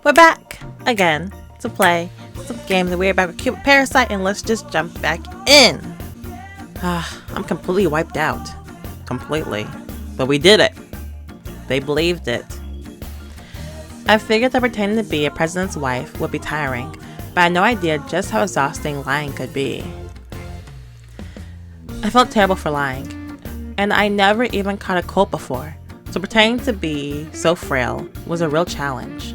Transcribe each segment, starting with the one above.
We're back again to play some games, and we're back with Cupid Parasite, and let's just jump back in. I'm completely wiped out. Completely. But we did it. They believed it. I figured that pretending to be a president's wife would be tiring, but I had no idea just how exhausting lying could be. I felt terrible for lying, and I never even caught a cold before, so pretending to be so frail was a real challenge.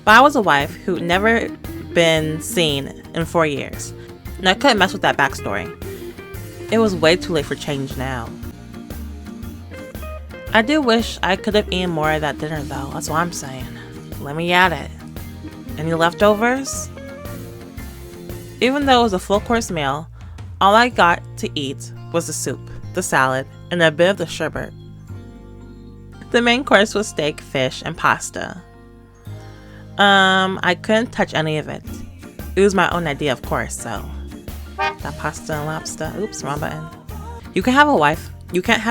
But I was a wife who'd never been seen in 4 years, and I couldn't mess with that backstory. It was way too late for change now. I do wish I could have eaten more of that dinner though, that's what I'm saying. Let me at it. Any leftovers? Even though it was a full course meal, all I got to eat was the soup, the salad, and a bit of the sherbet. The main course was steak, fish, and pasta. I couldn't touch any of it. It was my own idea, of course, so. That pasta and lobster. Oops, wrong button. You can't have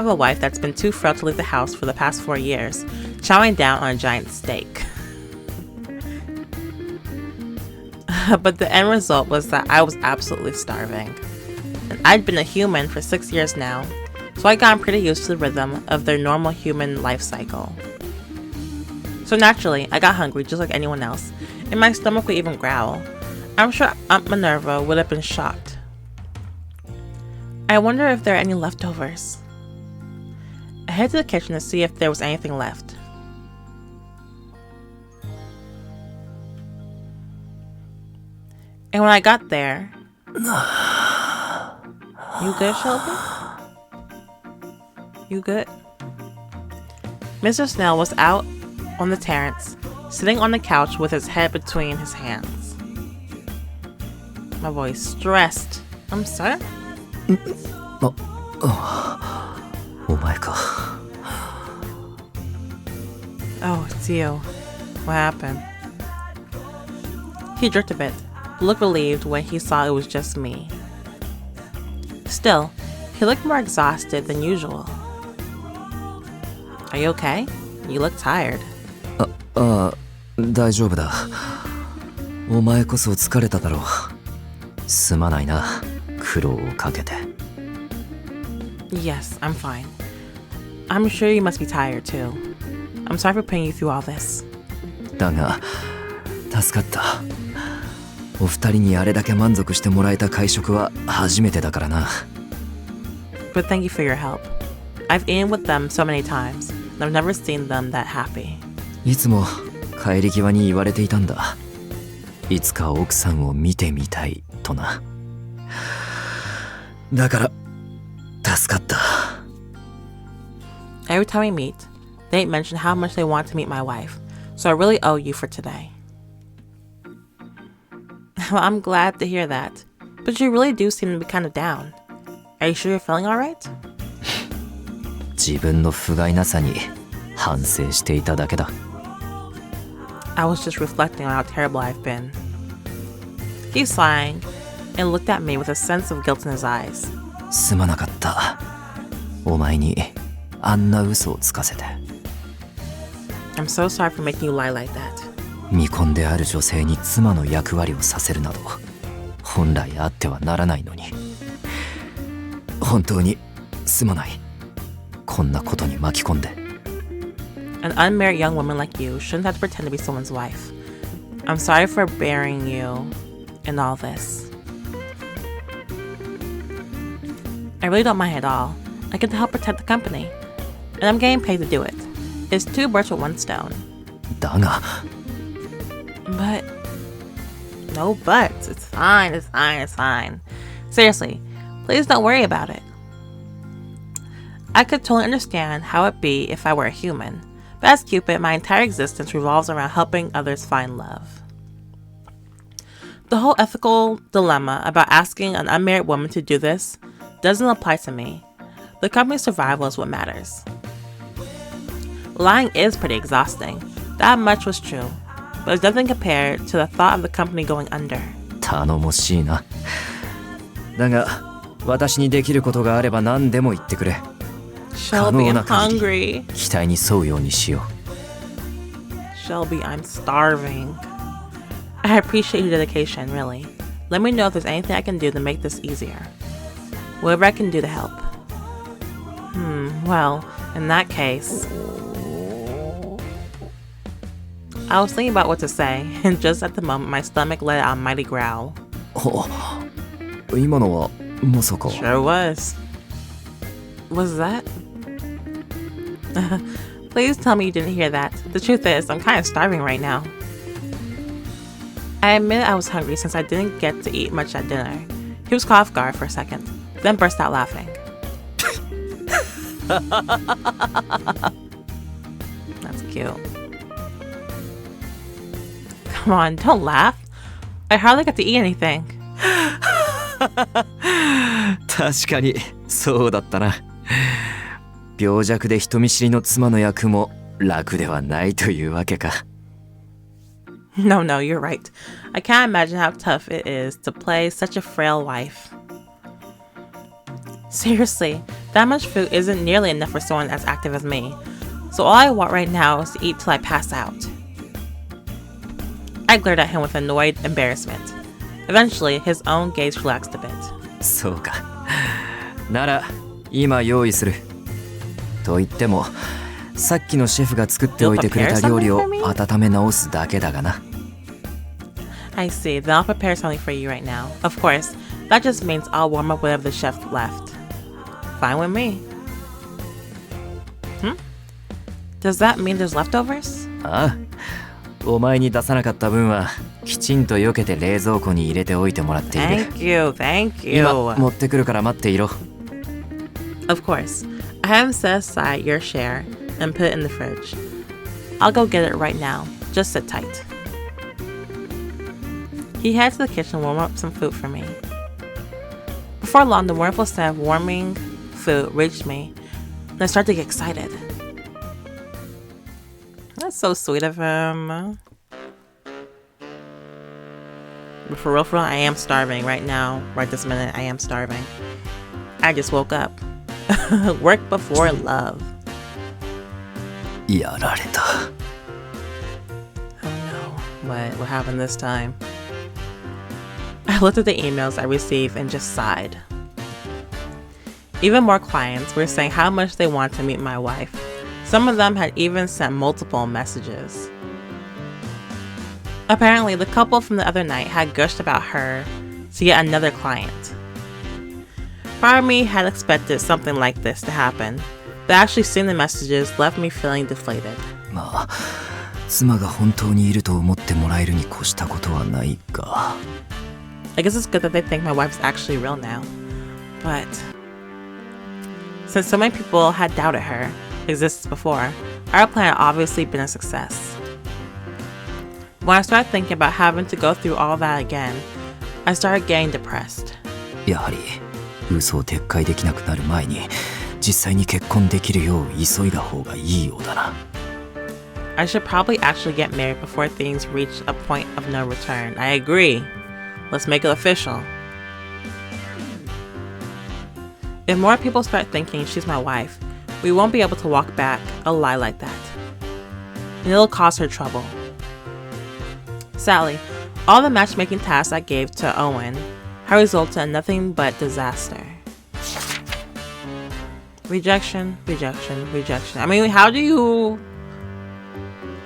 a wife that's been too frail to leave the house for the past 4 years, chowing down on a giant steak. But the end result was that I was absolutely starving. And I'd been a human for 6 years now, so I'd gotten pretty used to the rhythm of their normal human life cycle. So naturally, I got hungry just like anyone else, and my stomach would even growl. I'm sure Aunt Minerva would have been shocked. I wonder if there are any leftovers. I headed to the kitchen to see if there was anything left. And when I got there... You good, Shelby? You good? Mr. Snell was out on the terrace, sitting on the couch with his head between his hands. My voice stressed. I'm sorry? Oh, it's you. What happened? He jerked a bit, looked relieved when he saw it was just me. Still, he looked more exhausted than usual. Are you okay? You look tired. 大丈夫だ。お前こそ疲れただろう。すまないな、苦労をかけて。Yes, I'm fine. I'm sure you must be tired too. I'm sorry for putting you through all this. だが、助かった。お二人にあれだけ満足してもらえた会食は初めてだからな。But thank you for your help. I've eaten with them so many times, and I've never seen them that happy. いつも帰り際に言われていたんだ。いつか奥さんを見てみたいとな。だから助かった。Every time we meet, they mention how much they want to meet my wife, so I really owe you for today. Well, I'm glad to hear that, but you really do seem to be kind of down. Are you sure you're feeling alright? 自分の不甲斐なさに反省していただけだ。I was just reflecting on how terrible I've been. He's sighing and looked at me with a sense of guilt in his eyes. すまなかった。お前にあんな嘘をつかせて。I'm so sorry for making you lie like that. 未婚である女性に妻の役割をさせるなど、本来あってはならないのに。本当にすまない。こんなことに巻き込んで。An unmarried young woman like you shouldn't have to pretend to be someone's wife. I'm sorry for burying you in all this. I really don't mind at all. I get to help protect the company, and I'm getting paid to do it. It's 2 birds with 1 stone. だが。But... No buts. It's fine, it's fine, it's fine. Seriously, please don't worry about it. I could totally understand how it'd be if I were a human. But as Cupid, my entire existence revolves around helping others find love. The whole ethical dilemma about asking an unmarried woman to do this doesn't apply to me. The company's survival is what matters. Lying is pretty exhausting. That much was true. But it's nothing compared to the thought of the company going under. 頼もしいな。だが、私にできることがあれば何でも言ってくれ。Shelby, I'm hungry. 期待に沿うようにしよ Shelby, I'm starving. I appreciate your dedication, really. Let me know if there's anything I can do to make this easier. Whatever I can do to help. Well, in that case... I was thinking about what to say, and just at the moment, my stomach let out a mighty growl. Sure was. Was that? Please tell me you didn't hear that. The truth is, I'm kind of starving right now. I admitted I was hungry since I didn't get to eat much at dinner. He was caught off guard for a second, then burst out laughing. That's cute. Come on, don't laugh. I hardly got to eat anything. 確かにそうだったな。病弱で人見知りの妻の役も楽ではないというわけか。No, you're right. I can't imagine how tough it is to play such a frail wife. Seriously, that much food isn't nearly enough for someone as active as me. So all I want right now is to eat till I pass out. I glared at him with annoyed embarrassment. Eventually, his own gaze relaxed a bit. そうか。なら今用意する。と言っても、さっきのシェフが作っておいてくれた料理を温め直すだけだがな。I see. Then I'll prepare something for you right now. Of course, that just means I'll warm up whatever the chef left. Fine with me. Does that mean there's leftovers? ああ。お前に出さなかった分はきちんと避けて冷蔵庫に入れておいてもらっている。Thank you. 今持ってくるから待っていろ。Of course. I haven't set aside your share and put it in the fridge. I'll go get it right now. Just sit tight. He heads to the kitchen to warm up some food for me. Before long, the wonderful scent of warming food reached me, and I started to get excited. That's so sweet of him. But for real, I am starving right now. Right this minute, I am starving. I just woke up. Work before love. やられた。Oh no. What happened this time? I looked at the emails I received and just sighed. Even more clients were saying how much they want to meet my wife. Some of them had even sent multiple messages. Apparently, the couple from the other night had gushed about her to yet another client. Part of me had expected something like this to happen, but actually seeing the messages left me feeling deflated. まあ、妻が本当にいると思ってもらえるに越したことはないが。I guess it's good that they think my wife's actually real now. But since so many people had doubted her existence before, our plan had obviously been a success. When I started thinking about having to go through all that again, I started getting depressed. やはり嘘を撤回できなくなる前に実際に結婚できるよう急いだ方がいいようだな。I should probably actually get married before things reach a point of no return. I agree. Let's make it official. If more people start thinking she's my wife, we won't be able to walk back a lie like that. And it'll cause her trouble. Sadly, all the matchmaking tasks I gave to Owen have resulted in nothing but disaster. Rejection. I mean, how do you...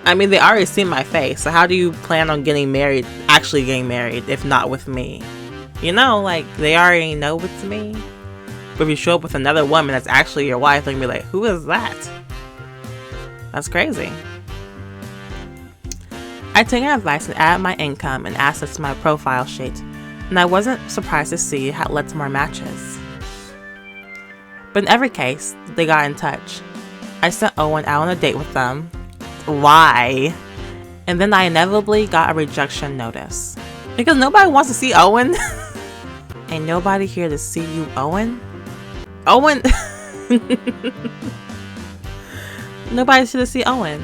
I mean, they already see my face, so how do you plan on actually getting married, if not with me? You know, like, they already know it's me. But if you show up with another woman that's actually your wife, they're gonna be like, who is that? That's crazy. I took her advice and added my income and assets to my profile sheet, and I wasn't surprised to see it had led to more matches. But in every case, they got in touch. I sent Owen out on a date with them. Why? And then I inevitably got a rejection notice. Because nobody wants to see Owen. Ain't nobody here to see you, Owen? Owen? Nobody's here to see Owen.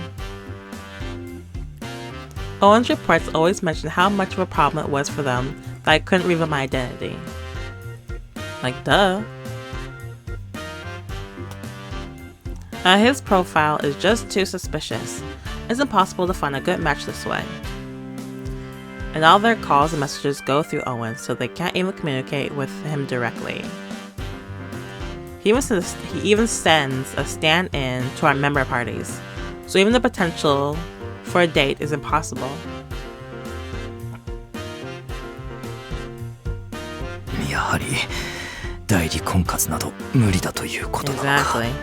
Owen's reports always mentioned how much of a problem it was for them that I couldn't reveal my identity. Like, duh. His profile is just too suspicious. It's impossible to find a good match this way. And all their calls and messages go through Owen, so they can't even communicate with him directly. He even sends a stand-in to our member parties, so even the potential for a date is impossible. Exactly.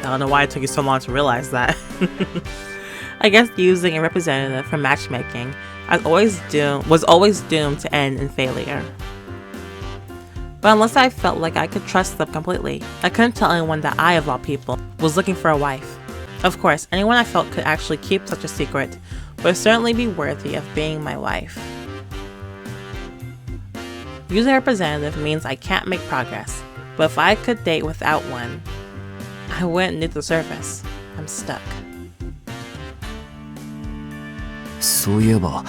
I don't know why it took you so long to realize that. I guess using a representative for matchmaking was always doomed to end in failure. But unless I felt like I could trust them completely, I couldn't tell anyone that I, of all people, was looking for a wife. Of course, anyone I felt could actually keep such a secret would certainly be worthy of being my wife. Using a representative means I can't make progress, but if I could date without one, I wouldn't need the service. I'm stuck. そういえば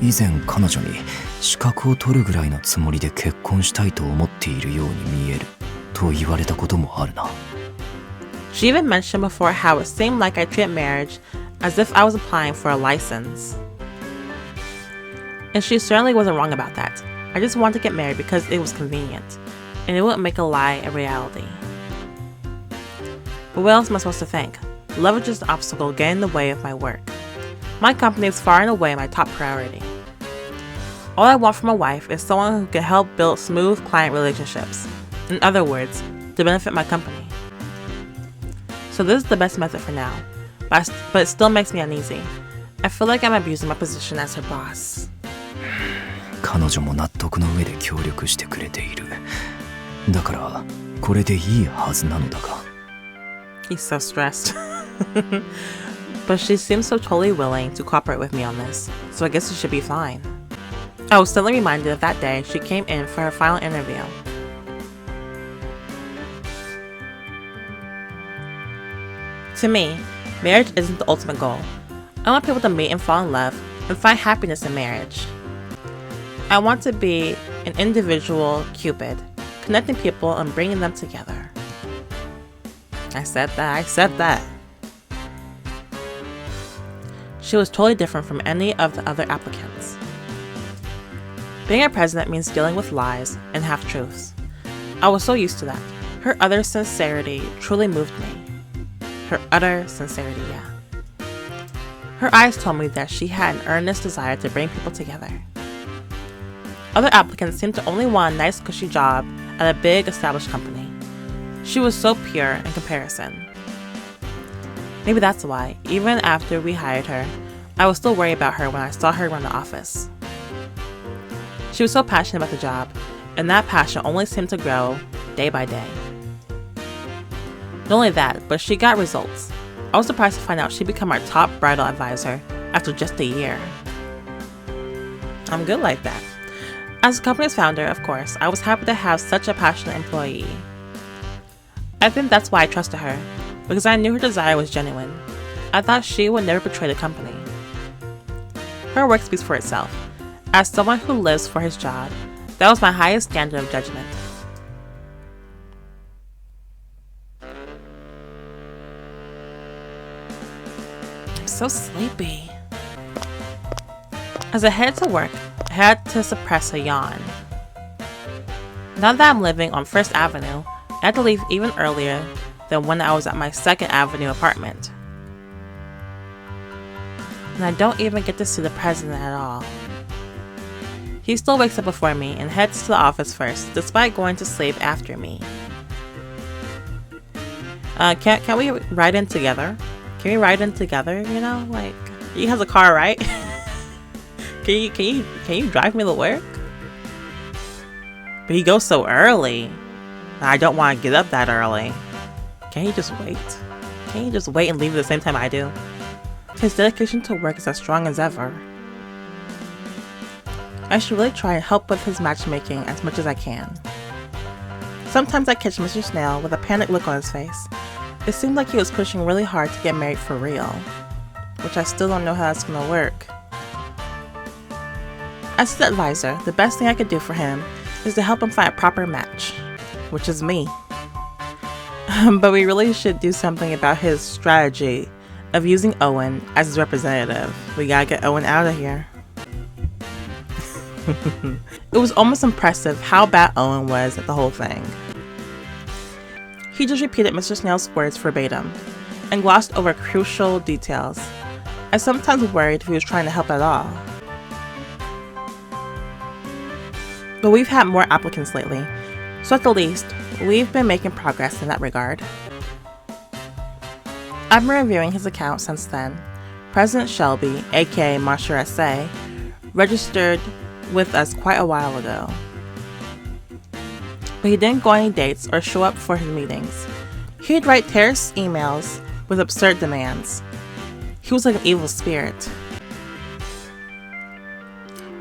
以前彼女に資格を取るぐらいのつもりで結婚したいと思っているように見えると言われたこともあるな。She even mentioned before how it seemed like I treated marriage as if I was applying for a license. And she certainly wasn't wrong about that. I just wanted to get married because it was convenient, and it wouldn't make a lie a reality. But what else am I supposed to think? Love is just an obstacle getting in the way of my work. My company is far and away my top priority. All I want from a wife is someone who can help build smooth client relationships. In other words, to benefit my company. So this is the best method for now, but it still makes me uneasy. I feel like I'm abusing my position as her boss. 彼女も納得の上で協力してくれている。だからこれでいいはずなのだが。He's so stressed. But she seems so totally willing to cooperate with me on this, so I guess it should be fine. I was suddenly reminded of that day she came in for her final interview. To me, marriage isn't the ultimate goal. I want people to meet and fall in love and find happiness in marriage. I want to be an individual Cupid, connecting people and bringing them together. I said that. She was totally different from any of the other applicants. Being a president means dealing with lies and half-truths. I was so used to that. Her utter sincerity truly moved me. Her utter sincerity, yeah. Her eyes told me that she had an earnest desire to bring people together. Other applicants seemed to only want a nice cushy job at a big established company. She was so pure in comparison. Maybe that's why, even after we hired her, I was still worried about her when I saw her run the office. She was so passionate about the job, and that passion only seemed to grow day by day. Not only that, but she got results. I was surprised to find out she'd become our top bridal advisor after just a year. I'm good like that. As the company's founder, of course, I was happy to have such a passionate employee. I think that's why I trusted her, because I knew her desire was genuine. I thought she would never betray the company. Her work speaks for itself. As someone who lives for his job, that was my highest standard of judgment. I'm so sleepy. As I headed to work, I had to suppress a yawn. Now that I'm living on First Avenue, I had to leave even earlier than when I was at my Second Avenue apartment. And I don't even get to see the president at all. He still wakes up before me and heads to the office first, despite going to sleep after me. Can we ride in together? Can we ride in together? You know, like, he has a car, right? Can you drive me to work? But he goes so early. I don't want to get up that early. Can he just wait? Can he just wait and leave at the same time I do? His dedication to work is as strong as ever. I should really try and help with his matchmaking as much as I can. Sometimes I catch Mr. Snail with a panicked look on his face. It seemed like he was pushing really hard to get married for real, which I still don't know how that's gonna work. As his advisor, the best thing I could do for him is to help him find a proper match, which is me. But we really should do something about his strategy of using Owen as his representative. We gotta get Owen out of here. It was almost impressive how bad Owen was at the whole thing. He just repeated Mr. Snail's words verbatim and glossed over crucial details. I sometimes worried if he was trying to help at all. But we've had more applicants lately, so at the least, we've been making progress in that regard. I've been reviewing his account since then. President Shelby, aka Monsieur S.A., registered with us quite a while ago. But he didn't go on any dates or show up for his meetings. He'd write terse emails with absurd demands. He was like an evil spirit.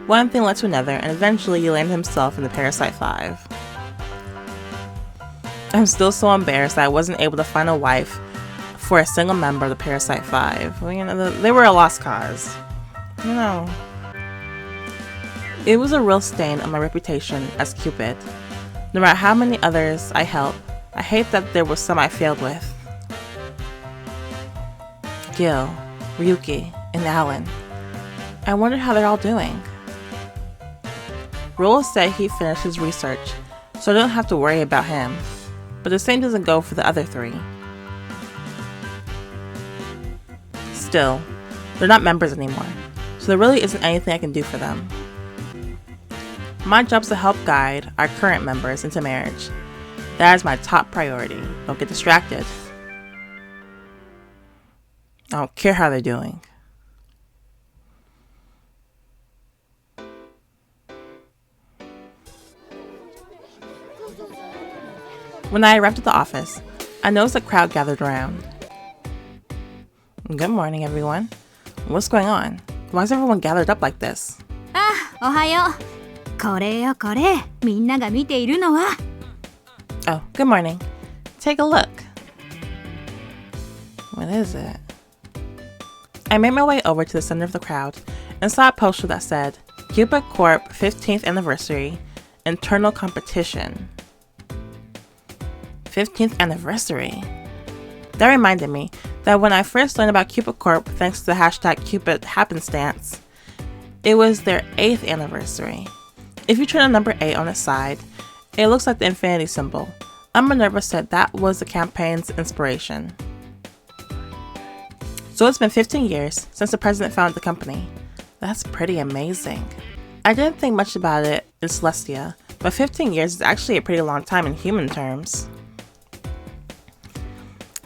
One thing led to another, and eventually he landed himself in the Parasite 5. I'm still so embarrassed that I wasn't able to find a wife for a single member of the Parasite 5. Well, you know, they were a lost cause. You know. It was a real stain on my reputation as Cupid. No matter how many others I helped, I hate that there were some I failed with. Gil, Ryuki, and Alan. I wondered how they're all doing. Roel said he finished his research, so I don't have to worry about him. But the same doesn't go for the other three. Still, they're not members anymore, so there really isn't anything I can do for them. My job is to help guide our current members into marriage. That is my top priority. Don't get distracted. I don't care how they're doing. When I arrived at the office, I noticed a crowd gathered around. Good morning, everyone. What's going on? Why is everyone gathered up like this? おはよう。これよこれ。みんなが見ているのは。Oh, good morning. Take a look. What is it? I made my way over to the center of the crowd and saw a poster that said, Cupid Corp 15th Anniversary, Internal Competition. 15th Anniversary? That reminded me that when I first learned about Cupid Corp thanks to the hashtag Cupid Happenstance, it was their 8th anniversary. If you turn a number 8 on its side, it looks like the infinity symbol. Minerva said that was the campaign's inspiration. So it's been 15 years since the president founded the company. That's pretty amazing. I didn't think much about it in Celestia, but 15 years is actually a pretty long time in human terms.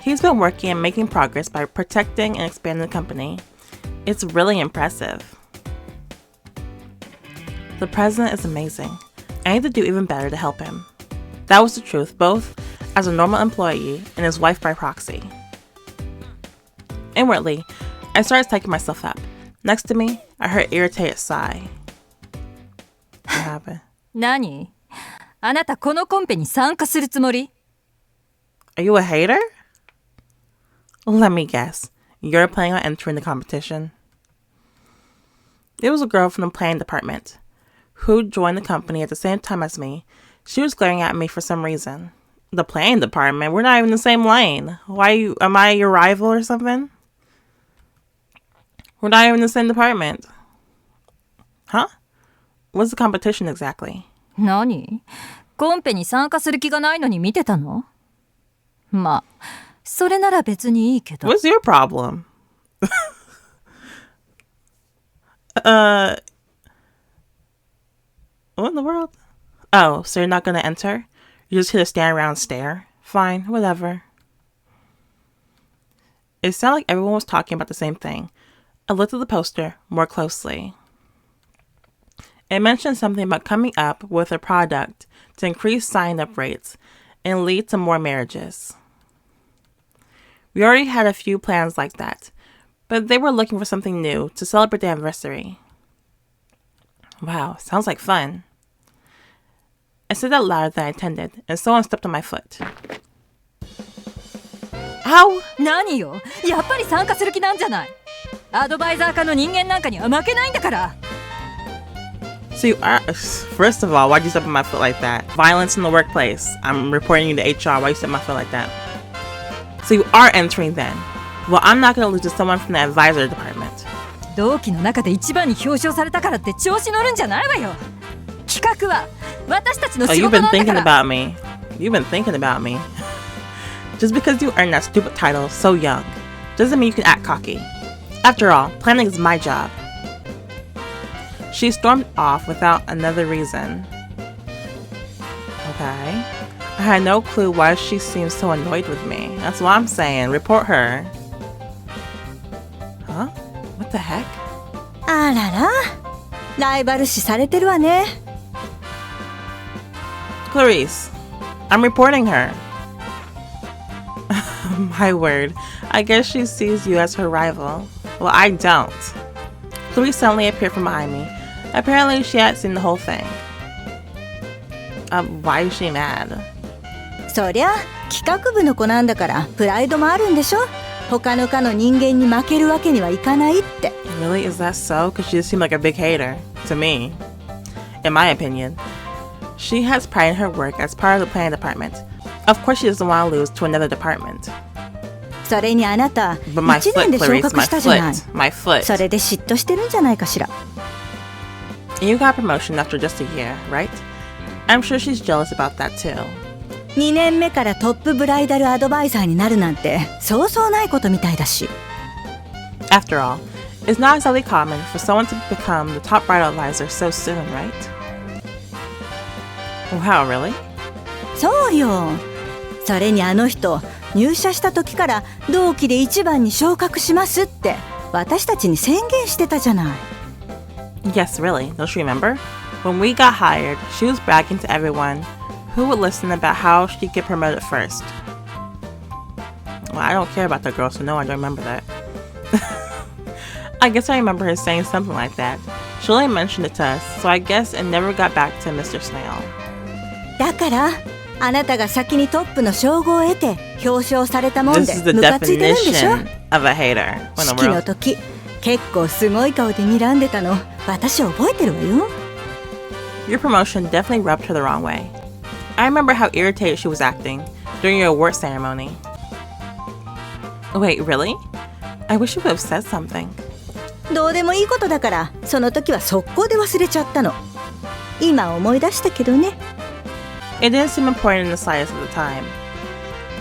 He's been working and making progress by protecting and expanding the company. It's really impressive. The president is amazing. I need to do even better to help him. That was the truth, both as a normal employee and his wife by proxy. Inwardly, I started psyching myself up. Next to me, I heard an irritated sigh. What happened? 何? あなたこのコンペに参加するつもり? Are you a hater? Let me guess. You're planning on entering the competition? It was a girl from the planning department who joined the company at the same time as me. She was glaring at me for some reason. The planning department? We're not even in the same lane. Am I your rival or something? We're not even in the same department. Huh? What's the competition exactly? 何? コンペに参加する気がないのに見てたの? まあ、それなら別にいいけど。 What's your problem? What in the world? Oh, so you're not gonna enter? You're just here to stand around and stare? Fine, whatever. It sounded like everyone was talking about the same thing. I looked at the poster more closely. It mentioned something about coming up with a product to increase sign-up rates and lead to more marriages. We already had a few plans like that, but they were looking for something new to celebrate the anniversary. Wow, sounds like fun. I said that louder than I intended, and someone stepped on my foot. Ow! 何よ? やっぱり参加する気なんじゃない? アドバイザー科の人間なんかには負けないんだから. So you are... First of all, why'd you step on my foot like that? Violence in the workplace. I'm reporting you to HR. Why you step on my foot like that? So you are entering then? Well, I'm not gonna lose to someone from the advisor department. 同期の中で一番に表彰されたからって調子乗るんじゃないわよ。企画は私たちの Oh, 仕 you've 事 been なんだ thinking から。 about me. You've been thinking about me. Just because you earned that stupid title so young doesn't mean you can act cocky. After all, planning is my job. She stormed off without another reason. Okay. I had no clue why she seemed so annoyed with me. That's what I'm saying. Report her. Huh? What the heck? あらら、ライバル視されてるわね。Clarice, I'm reporting her. My word. I guess she sees you as her rival. Well, I don't. Clarice suddenly appeared from behind me. Apparently, she had seen the whole thing. Why is she mad? そりゃ企画部の子なんだからプライドもあるんでしょ。他の科の人間に負けるわけにはいかないって。 Really? Is that so? Because she just seemed like a big hater. To me. In my opinion. She has pride in her work as part of the planning department. Of course she doesn't want to lose to another department. それにあなた But my 1 foot, 年で昇 Clarice, 格 my したじゃない。 foot. My foot. それで嫉妬してるんじゃないかしら。 And you got a promotion after just a year, right? I'm sure she's jealous about that too. 2年目からトップブライダルアドバイザーになるなんてそうそうないことみたいだし。 After all, it's not exactly common for someone to become the top bridal advisor so soon, right? Wow, really? そうよ。それにあの人入社した時から同期で一番に昇格しますって私たちに宣言してたじゃない。 Yes, really. Don't you remember? When we got hired, she was bragging to everyone who would listen about how she'd get promoted first. Well, I don't care about that girl, so no, I don't remember that. I guess I remember her saying something like that. She only mentioned it to us, so I guess it never got back to Mr. Snail. だからあなたが先にトップの称号を得て表彰されたもん This で is the ムカついてるんでしょ。 definition of a hater. When the 式の world... 時結構すごい顔で睨んでたの私覚えてるわよ。 Your promotion definitely rubbed her the wrong way. I remember how irritated she was acting during your award ceremony. Wait, really? I wish you would have said something. どうでもいいことだからその時は速攻で忘れちゃったの。今思い出したけどね。 It didn't seem important in the slightest at the time,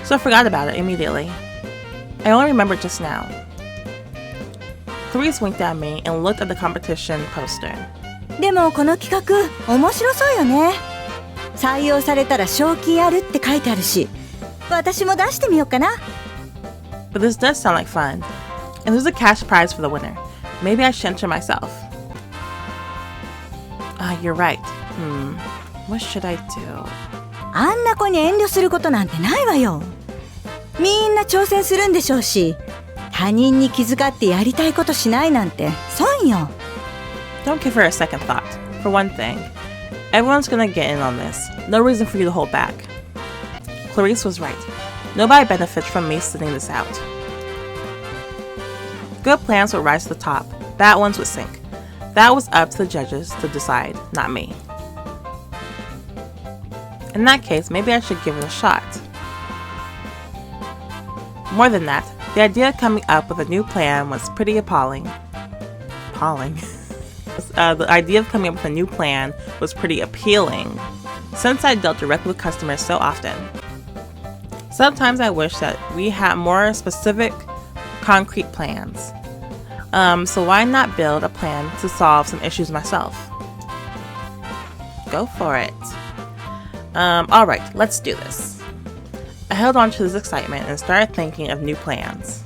so I forgot about it immediately. I only remembered just now. Clarice winked at me and looked at the competition poster. でもこの企画面白そうよね。採用されたら賞金あるって書いてあるし私も出してみようかな。 But this does sound like fun, and there's a cash prize for the winner. Maybe I should enter myself. You're right. What should I do? あんな子に遠慮することなんてないわよ。みんな挑戦するんでしょうし他人に気遣ってやりたいことしないなんて損よ。 Don't give her a second thought. For one thing, everyone's gonna get in on this. No reason for you to hold back. Clarice was right. Nobody benefits from me sitting this out. Good plans would rise to the top. Bad ones would sink. That was up to the judges to decide, not me. In that case, maybe I should give it a shot. More than that, the idea of coming up with a new plan was pretty appalling. The idea of coming up with a new plan was pretty appealing, since I dealt directly with customers so often. Sometimes I wish that we had more specific, concrete plans. So why not build a plan to solve some issues myself? Go for it. Alright, let's do this. I held on to this excitement and started thinking of new plans.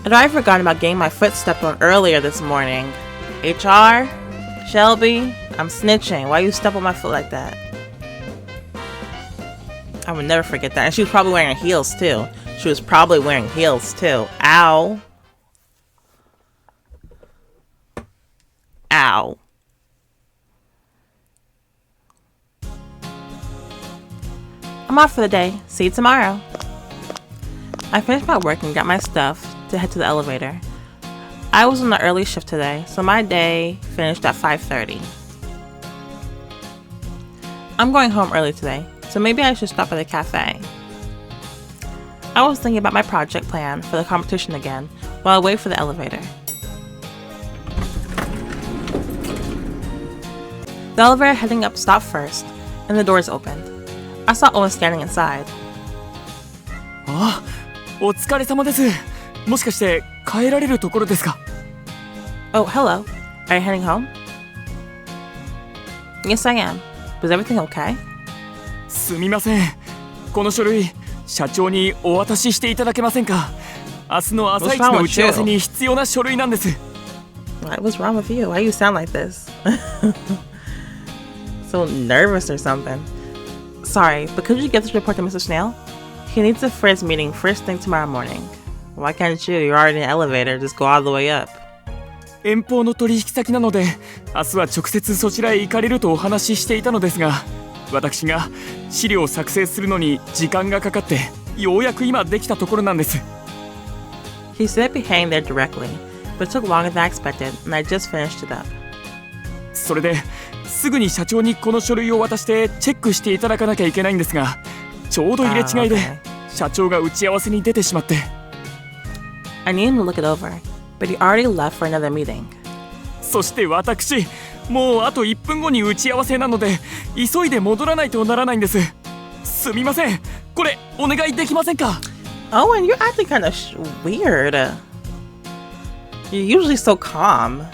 I'd already forgotten about getting my foot stepped on earlier this morning. HR? Shelby? I'm snitching. Why you step on my foot like that? I would never forget that. And she was probably wearing heels too. Ow. Ow. I'm off for the day. See you tomorrow. I finished my work and got my stuff to head to the elevator. I was on the early shift today, so my day finished at 5:30. I'm going home early today, so maybe I should stop at a cafe. I was thinking about my project plan for the competition again while I wait for the elevator. The elevator heading up stopped first, and the doors opened. I saw Owen standing inside. あ、お疲れ様です。もしかして帰られるところですか? Oh, hello. Are you heading home? Yes, I am. Was everything okay? すみません。この書類、社長にお渡ししていただけませんか? 明日の朝一の打ち合わせに必要な書類なんです。What's wrong with you? Why you sound like this? So nervous or something. Sorry, but could you get this report to Mr. Snail? He needs a first meeting first thing tomorrow morning. Why can't you? You're already in the elevator. Just go all the way up. 遠方の取引先なので、明日は直接そちらへ行かれるとお話ししていたのですが、私が資料を作成するのに時間がかかって、ようやく今できたところなんです。He said it'd be hanging there directly, but it took longer than I expected, and I just finished it up. それですぐに社長にこの書類を渡してチェックしていただかなきゃいけないんですが、ちょうど入れ違いで社長が打ち合わせに出てしまって。I need him to look it over, but he already left for another meeting. そして私、もうあと1分後に打ち合わせなので、急いで戻らないとならないんです。すみません。これお願いできませんか? Owen, you're acting kind of weird. You're usually so calm.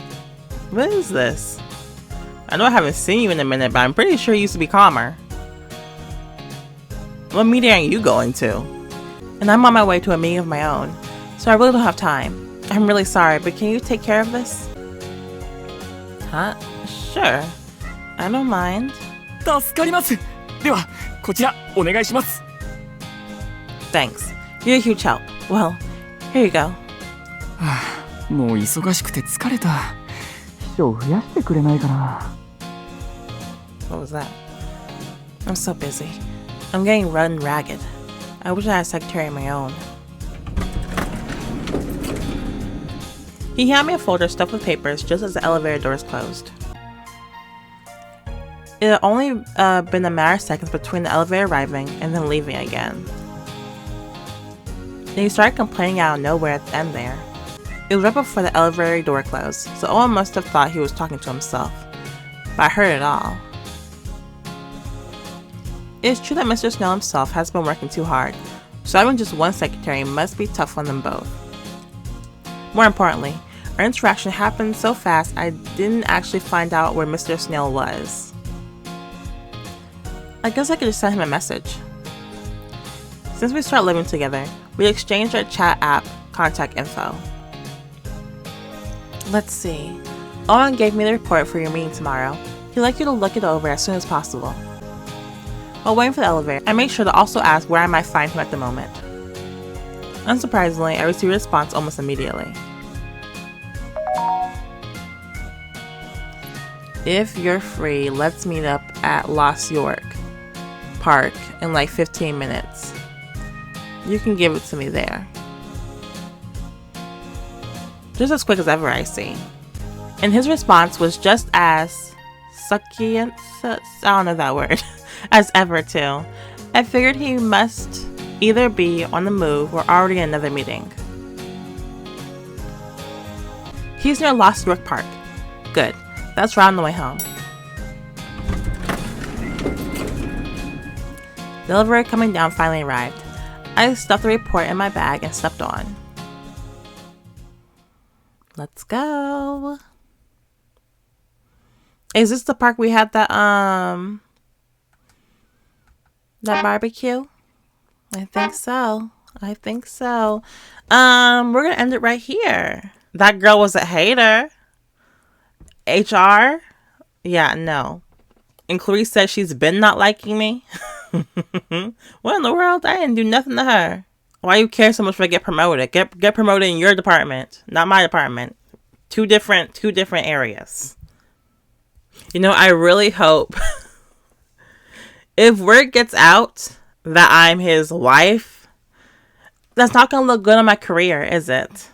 What is this? I know I haven't seen you in a minute, but I'm pretty sure you used to be calmer. What meeting are you going to? And I'm on my way to a meeting of my own, so I really don't have time. I'm really sorry, but can you take care of this? Huh? Sure. I don't mind. 助かります。では、こちらお願いします。Thanks. You're a huge help. Well, here you go. もう忙しくて疲れた。秘書を増やしてくれないかな。What was that? I'm so busy. I'm getting run ragged. I wish I had a secretary of my own. He handed me a folder stuffed with papers just as the elevator doors closed. It had only been a matter of seconds between the elevator arriving and then leaving again. Then he started complaining out of nowhere at the end there. It was right before the elevator door closed, so Owen must have thought he was talking to himself. But I heard it all. It is true that Mr. Snail himself has been working too hard, so having just one secretary must be tough on them both. More importantly, our interaction happened so fast I didn't actually find out where Mr. Snail was. I guess I could just send him a message. Since we started living together, we exchanged our chat app contact info. Let's see. Owen gave me the report for your meeting tomorrow. He'd like you to look it over as soon as possible. While waiting for the elevator, I made sure to also ask where I might find him at the moment. Unsurprisingly, I received a response almost immediately. If you're free, let's meet up at Lost York Park in like 15 minutes. You can give it to me there. Just as quick as ever, I see. And his response was just as succulent, I don't know that word, as ever too. I figured he must either be on the move or already in another meeting. He's near Lost York Park. Good. That's right on the way home. The elevator coming down finally arrived. I stuffed the report in my bag and stepped on. Let's go. Is this the park we had that barbecue? I think so. We're gonna end it right here. That girl was a hater. HR? Yeah, no. And Clarice says she's been not liking me. What in the world? I didn't do nothing to her. Why you care so much if I get promoted? Get promoted in your department, not my department. Two different areas. You know, I really hope if word gets out that I'm his wife, that's not gonna look good on my career, is it?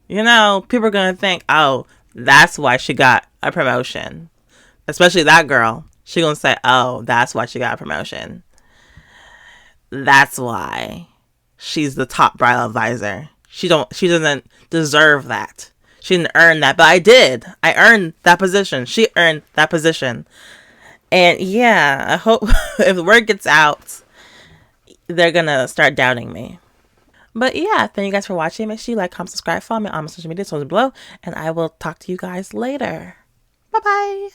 You know, people are gonna think, oh, that's why she got a promotion. Especially that girl. She gonna say, oh, that's why she got a promotion. That's why she's the top bridal advisor. She doesn't deserve that. She didn't earn that, but I did. I earned that position. She earned that position. And yeah, I hope if the word gets out, they're gonna start doubting me. But yeah, thank you guys for watching. Make sure you like, comment, subscribe, follow me on my social media, so below, and I will talk to you guys later. Bye bye.